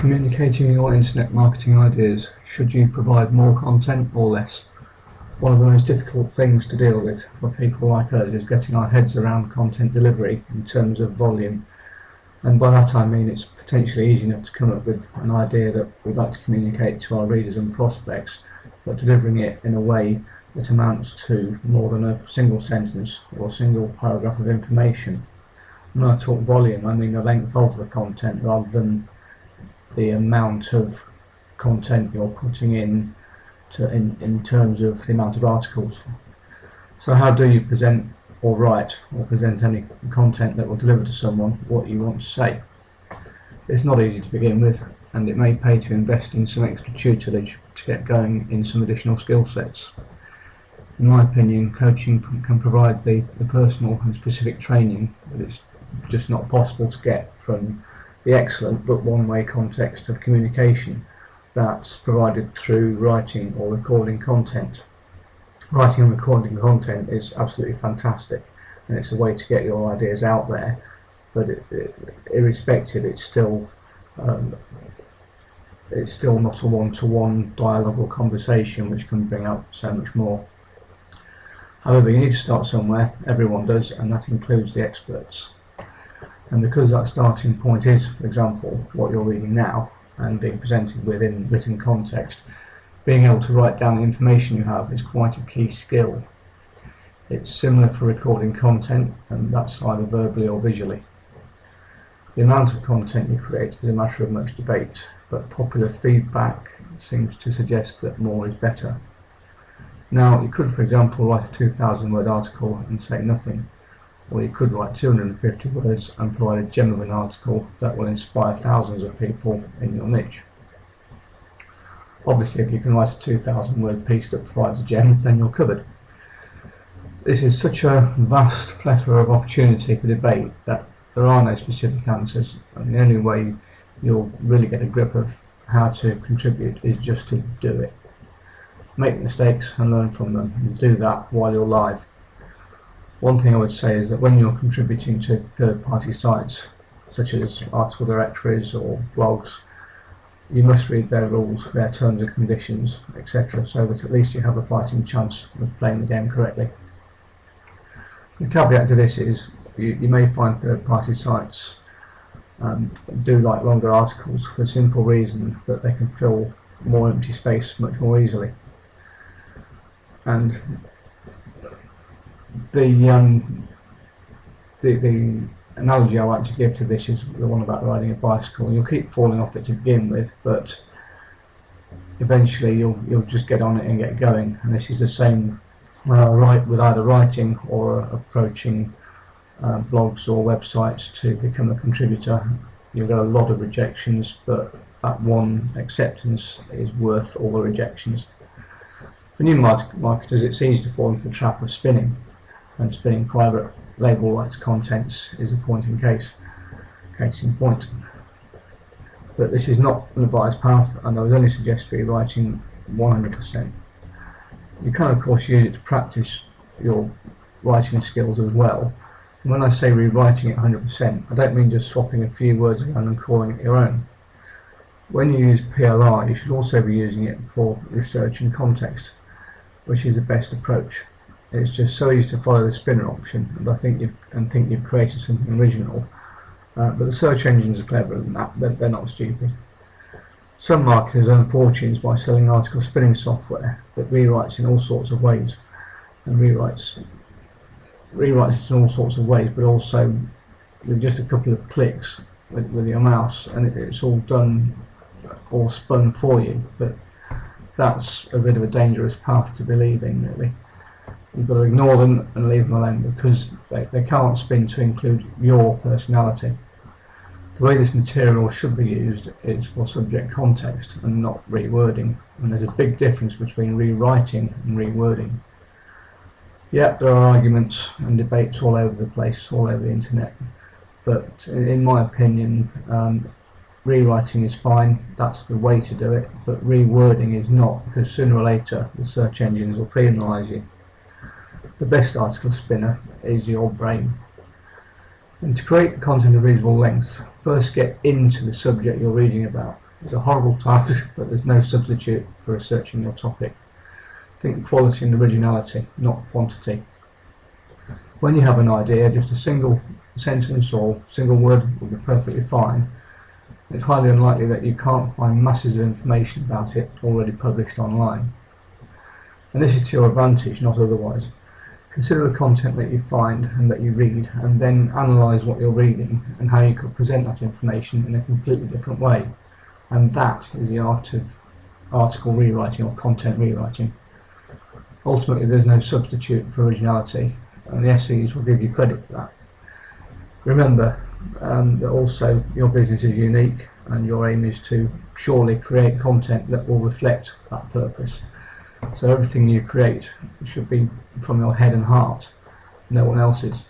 Communicating your internet marketing ideas, should you provide more content or less? One of the most difficult things to deal with for people like us is getting our heads around content delivery in terms of volume. And by that I mean it's potentially easy enough to come up with an idea that we'd like to communicate to our readers and prospects, but delivering it in a way that amounts to more than a single sentence or a single paragraph of information. When I talk volume, I mean the length of the content rather than the amount of content you're putting in terms of the amount of articles. So how do you present or write or present any content that will deliver to someone what you want to say? It's not easy to begin with, and it may pay to invest in some extra tutelage to get going in some additional skill sets. In my opinion, coaching can provide the personal and specific training that it's just not possible to get from the excellent but one-way context of communication that's provided through writing or recording content. Writing and recording content is absolutely fantastic, and it's a way to get your ideas out there, but irrespective, it's still not a one-to-one dialogue or conversation which can bring out so much more. However, you need to start somewhere. Everyone does, and that includes the experts. And because that starting point is, for example, what you're reading now and being presented within written context, being able to write down the information you have is quite a key skill. It's similar for recording content, and that's either verbally or visually. The amount of content you create is a matter of much debate, but popular feedback seems to suggest that more is better. Now, you could, for example, write a 2,000-word article and say nothing, or you could write 250 words and provide a gem of an article that will inspire thousands of people in your niche. Obviously, if you can write a 2,000-word piece that provides a gem, then you're covered. This is such a vast plethora of opportunity for debate that there are no specific answers, and the only way you'll really get a grip of how to contribute is just to do it. Make mistakes and learn from them, and do that while you're live. One thing I would say is that when you're contributing to third-party sites, such as article directories or blogs, you must read their rules, their terms and conditions, etc., so that at least you have a fighting chance of playing the game correctly. The caveat to this is you may find third-party sites do like longer articles for the simple reason that they can fill more empty space much more easily. And the analogy I like to give to this is the one about riding a bicycle. You'll keep falling off it to begin with, but eventually you'll just get on it and get going. And this is the same with either writing or approaching blogs or websites to become a contributor. You'll get a lot of rejections, but that one acceptance is worth all the rejections. For new marketers, it's easy to fall into the trap of spinning, and spinning private label rights contents is a case in point. But this is not an advised path, and I would only suggest rewriting 100%. You can of course use it to practice your writing skills as well. And when I say rewriting it 100%, I don't mean just swapping a few words around and calling it your own. When you use PLR, you should also be using it for research and context, which is the best approach. It's just so easy to follow the spinner option, and I think you've created something original. But the search engines are cleverer than that. They're not stupid. Some marketers earn fortunes by selling article spinning software that rewrites in all sorts of ways, and rewrites in all sorts of ways, but also with just a couple of clicks with your mouse, and it's all done or spun for you. But that's a bit of a dangerous path to believe in, really. You've got to ignore them and leave them alone, because they can't spin to include your personality. The way this material should be used is for subject context and not rewording, and there's a big difference between rewriting and rewording. Yep, there are arguments and debates all over the place, all over the internet, but in my opinion, rewriting is fine, that's the way to do it, but rewording is not, because sooner or later the search engines will penalise you. The best article spinner is your brain. And to create content of reasonable length, first get into the subject you're reading about. It's a horrible task, but there's no substitute for researching your topic. Think quality and originality, not quantity. When you have an idea, just a single sentence or single word will be perfectly fine. It's highly unlikely that you can't find masses of information about it already published online. And this is to your advantage, not otherwise. Consider the content that you find and that you read, and then analyse what you're reading and how you could present that information in a completely different way. And that is the art of article rewriting or content rewriting. Ultimately, there's no substitute for originality, and the SEs will give you credit for that. Remember that also your business is unique, and your aim is to surely create content that will reflect that purpose. So everything you create should be from your head and heart, no one else's.